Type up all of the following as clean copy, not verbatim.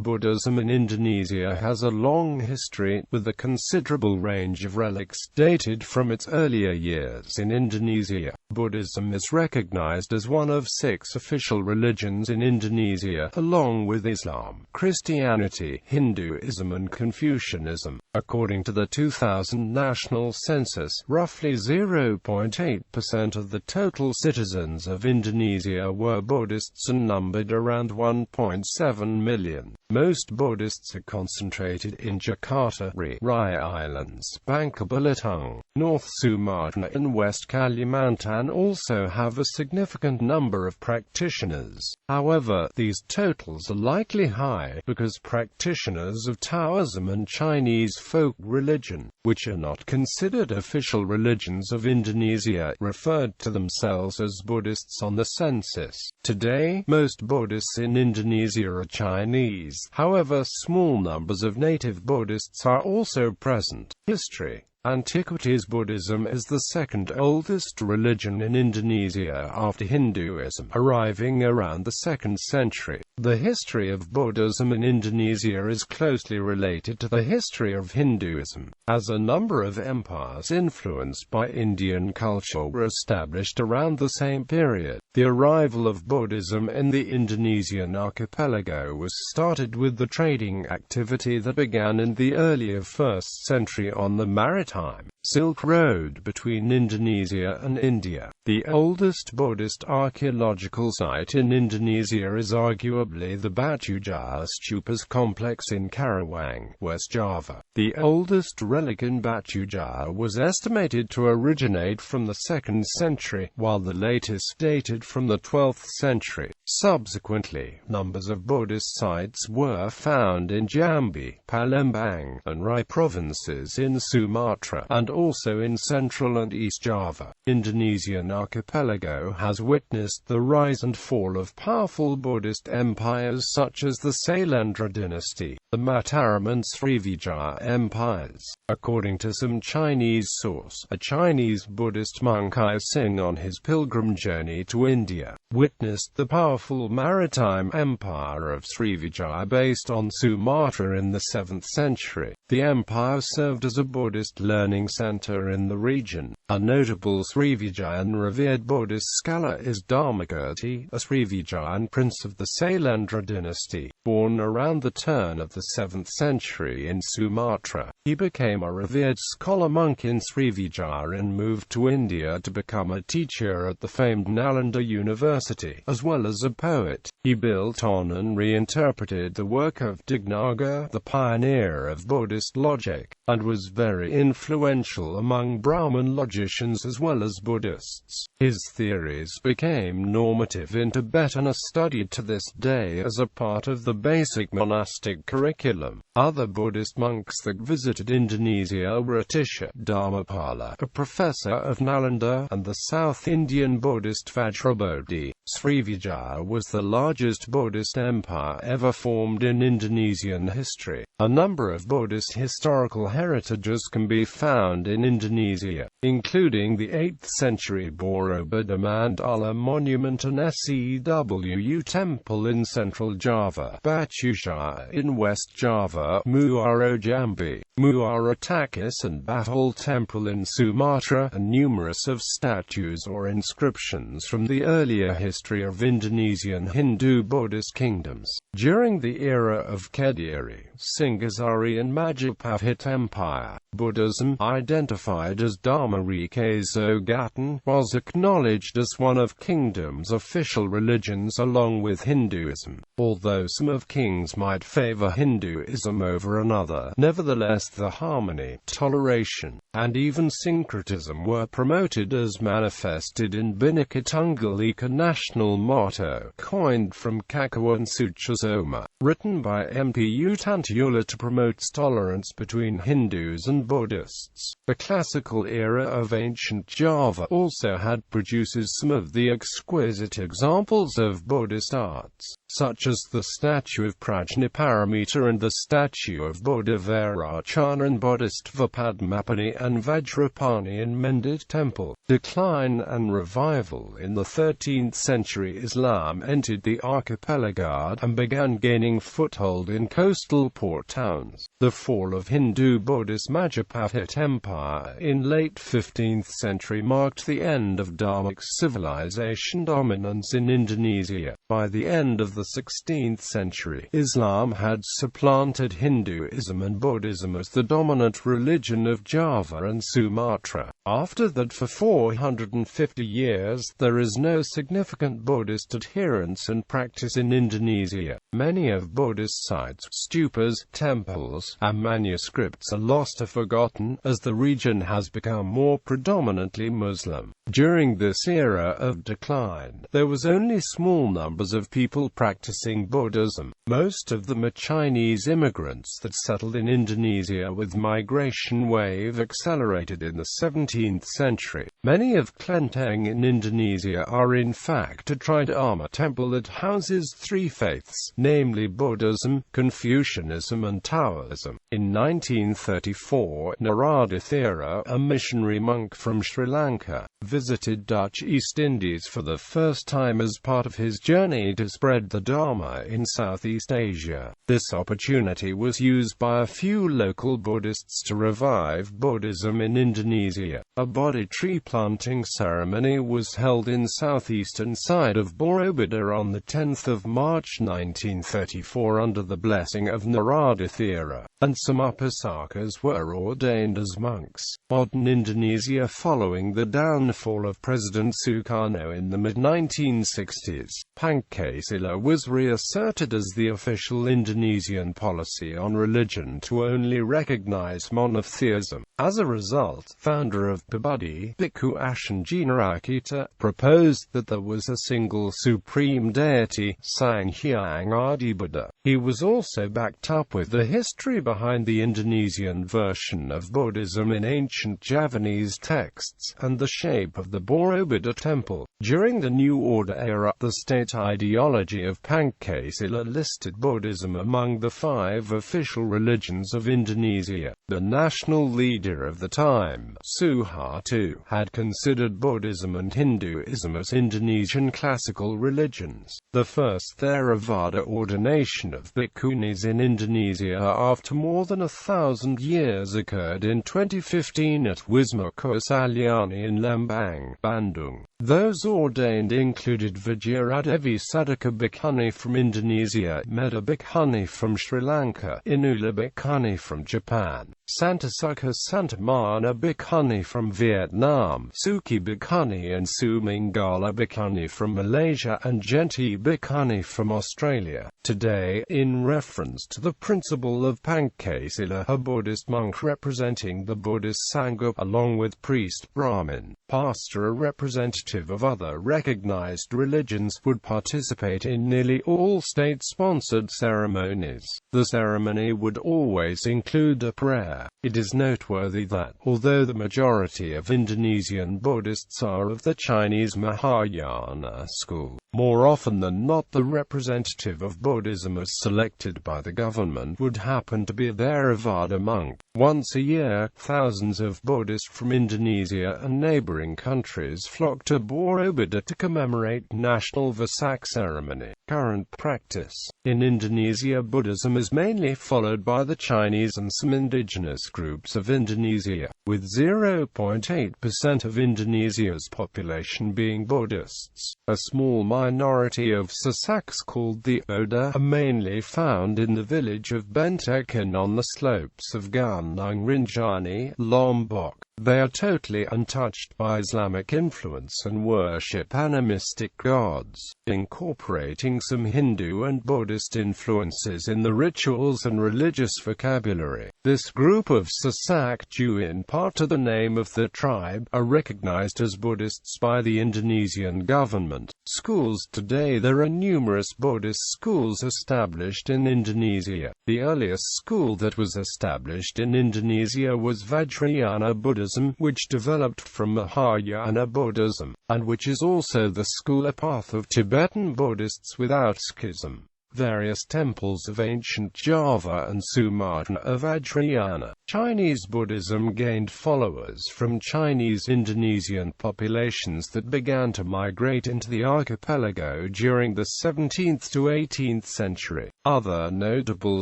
Buddhism in Indonesia has a long history, with a considerable range of relics dated from its earlier years in Indonesia. Buddhism is recognized as one of 6 official religions in Indonesia, along with Islam, Christianity, Hinduism and Confucianism. According to the 2000 national census, roughly 0.8% of the total citizens of Indonesia were Buddhists and numbered around 1.7 million. Most Buddhists are concentrated in Jakarta, Riau Islands, Bangka Belitung, North Sumatra and West Kalimantan also have a significant number of practitioners. However, these totals are likely high, because practitioners of Taoism and Chinese folk religion, which are not considered official religions of Indonesia, referred to themselves as Buddhists on the census. Today, most Buddhists in Indonesia are Chinese. However, small numbers of native Buddhists are also present. History. Antiquities. Buddhism is the second oldest religion in Indonesia after Hinduism, arriving around the 2nd century. The history of Buddhism in Indonesia is closely related to the history of Hinduism, as a number of empires influenced by Indian culture were established around the same period. The arrival of Buddhism in the Indonesian archipelago was started with the trading activity that began in the earlier 1st century on the maritime Silk Road between Indonesia and India. The oldest Buddhist archaeological site in Indonesia is arguably the Batu Jar Stupas complex in Karawang, West Java. The oldest relic in Batu Jar was estimated to originate from the 2nd century, while the latest dated from the 12th century. Subsequently, numbers of Buddhist sites were found in Jambi, Palembang, and Riau provinces in Sumatra, and also in Central and East Java. Indonesian archipelago has witnessed the rise and fall of powerful Buddhist empires such as the Sailendra dynasty, the Mataram and Srivijaya empires. According to some Chinese source, a Chinese Buddhist monk Ai Sing on his pilgrim journey to India witnessed the powerful maritime empire of Srivijaya based on Sumatra in the 7th century. The empire served as a Buddhist learning center in the region. A notable Srivijayan revered Buddhist scholar is Dharmakirti, a Srivijayan prince of the Sailendra dynasty, born around the turn of the 7th century in Sumatra. He became a revered scholar monk in Srivijaya and moved to India to become a teacher at the famed Nalanda University, as well as a poet. He built on and reinterpreted the work of Dignaga, the pioneer of Buddhist logic, and was very influential among Brahmin logicians as well as Buddhists. His theories became normative in Tibet and are studied to this day as a part of the basic monastic curriculum. Other Buddhist monks that visited Indonesia were Atisha Dharmapala, a professor of Nalanda, and the South Indian Buddhist Vajrabodhi. Srivijaya was the largest Buddhist empire ever formed in Indonesian history. A number of Buddhist historical heritages can be found in Indonesia, including the 8th century Borobudur Mandala monument and Sewu temple in central Java, Batu Jar in West Java, Muaro Jambi, Muara Takis and Batul temple in Sumatra, and numerous of statues or inscriptions from the earlier history of Indonesian Hindu-Buddhist kingdoms. During the era of Kediri, Singhasari and Majapahit Empire, Buddhism, identified as Dhammarikesogatan, was acknowledged as one of kingdom's official religions along with Hinduism. Although some of kings might favor Hinduism over another, nevertheless the harmony, toleration, and even syncretism were promoted as manifested in Bhinneka Tunggal Ika national motto, coined from Kakawan Suchasoma, written by Mpu Tantiula to promote tolerance between Hindus and Buddhists. The classical era of ancient Java also had produces some of the exquisite examples of Buddhist arts, such as the statue of Prajnaparamita and the statue of Buddha Vairocana and Bodhisattva Padmapani and Vajrapani in Mendit Temple. Decline and revival. In the 13th century, Islam entered the archipelago and began gaining foothold in coastal port towns. The fall of Hindu-Buddhist Majapahit Empire in late 15th century marked the end of Dharmic civilization dominance in Indonesia. By the end of the 16th century, Islam had supplanted Hinduism and Buddhism as the dominant religion of Java and Sumatra. After that, for 450 years, there is no significant Buddhist adherence and practice in Indonesia. Many of Buddhist sites, stupas, temples, and manuscripts are lost or forgotten, as the region has become more predominantly Muslim. During this era of decline, there was only small numbers of people practicing Buddhism. Most of them are Chinese immigrants that settled in Indonesia, with migration wave accelerated in the 17th century. Many of Kelenteng in Indonesia are in fact a Tridharma temple that houses three faiths, namely Buddhism, Confucianism and Taoism. In 1934, Narada Thera, a missionary monk from Sri Lanka, visited Dutch East Indies for the first time as part of his journey to spread the Dharma in Southeast Asia. This opportunity was used by a few local Buddhists to revive Buddhism in Indonesia. A Bodhi tree planting ceremony was held in southeastern side of Borobudur on the 10th of March 1934 under the blessing of Narada Thera, and some upasakas were ordained as monks. Modern Indonesia following the downfall of President Sukarno in the mid-1960s, Pancasila was reasserted as the official Indonesian policy on religion to only recognize monotheism. As a result, founder of Pabudi, Bhikkhu Ashan Jinarakita, proposed that there was a single supreme deity, Sang Hyang Adibuddha. He was also backed up with the history behind the Indonesian version of Buddhism in ancient Javanese texts, and the shape of the Borobudur temple. During the New Order era, the state ideology of Pancasila listed Buddhism among the 5 official religions of Indonesia. The national leader of the time, Suharto, had considered Buddhism and Hinduism as Indonesian classical religions. The first Theravada ordination of Bhikkhunis in Indonesia after more than 1,000 years occurred in 2015 at Wisma Kosalyani in Lembang, Bandung. Those ordained included Vajradevi Sadaka Bhikkhuni from Indonesia, Meda Bhikkhuni from Sri Lanka, Inula Bhikkhuni from Japan, Santasukha Santamana Bhikkhuni from Vietnam, Suki Bhikkhuni and Sumangala Bhikkhuni from Malaysia, and Genti Bhikkhuni from Australia. Today, in reference to the principle of Pancasila, a Buddhist monk representing the Buddhist Sangha, along with priest, Brahmin, pastor or representative of other recognized religions, would participate in nearly all state-sponsored ceremonies. The ceremony would always include a prayer. It is noteworthy that, although the majority of Indonesian Buddhists are of the Chinese Mahayana school, more often than not the representative of Buddhism as selected by the government would happen to be a Theravada monk. Once a year, thousands of Buddhists from Indonesia and neighboring countries flock to Borobudur to commemorate National Vesak ceremony. Current practice. In Indonesia, Buddhism is mainly followed by the Chinese and some indigenous groups of Indonesia, with 0.8% of Indonesia's population being Buddhists. A small minority of Sasaks called the Oda are mainly found in the village of Bentekan on the slopes of Gunung Rinjani, Lombok. They are totally untouched by Islamic influence and worship animistic gods, incorporating some Hindu and Buddhist influences in the rituals and religious vocabulary. This group of Sasak, due in part to the name of the tribe, are recognized as Buddhists by the Indonesian government. Schools. Today there are numerous Buddhist schools established in Indonesia. The earliest school that was established in Indonesia was Vajrayana Buddhism, which developed from Mahayana Buddhism, and which is also the school path of Tibetan Buddhists without schism. Various temples of ancient Java and Sumatra of Adriana. Chinese Buddhism gained followers from Chinese Indonesian populations that began to migrate into the archipelago during the 17th to 18th century. Other notable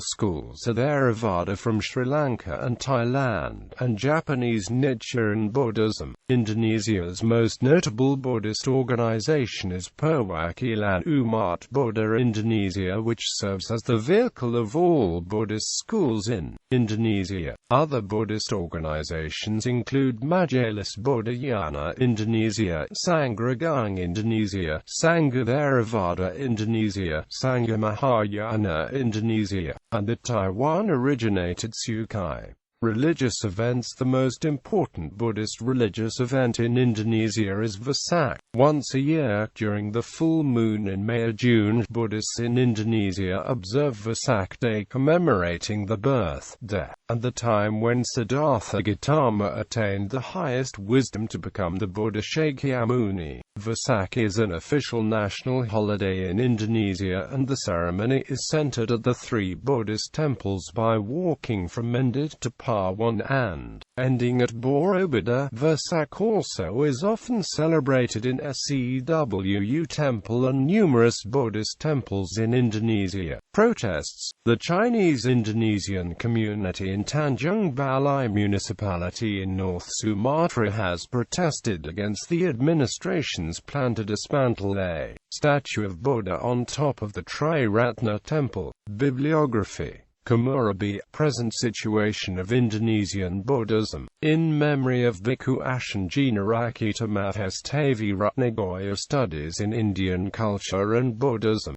schools are Theravada from Sri Lanka and Thailand, and Japanese Nichiren Buddhism. Indonesia's most notable Buddhist organization is Perwakilan Umat Buddha Indonesia, which serves as the vehicle of all Buddhist schools in Indonesia. Other Buddhist organizations include Majelis Buddhayana Indonesia, Sangha Agung Indonesia, Sangha Theravada Indonesia, Sangha Mahayana Indonesia, and the Taiwan-originated Sukai. Religious events. The most important Buddhist religious event in Indonesia is Vesak. Once a year, during the full moon in May or June, Buddhists in Indonesia observe Vesak Day, commemorating the birth, death, and the time when Siddhartha Gautama attained the highest wisdom to become the Buddha Shakyamuni. Vesak is an official national holiday in Indonesia, and the ceremony is centered at the three Buddhist temples by walking from Mendut to Pawan and ending at Borobudur. Vesak also is often celebrated in Sewu Temple and numerous Buddhist temples in Indonesia. Protests. The Chinese Indonesian community in Tanjung Balai municipality in North Sumatra has protested against the administration's plan to dismantle a statue of Buddha on top of the Triratna temple. Bibliography. Komorabi, present situation of Indonesian Buddhism. In memory of Bhikkhu Ashanji Narakita Mathestavi Ratnagoya, Studies in Indian Culture and Buddhism.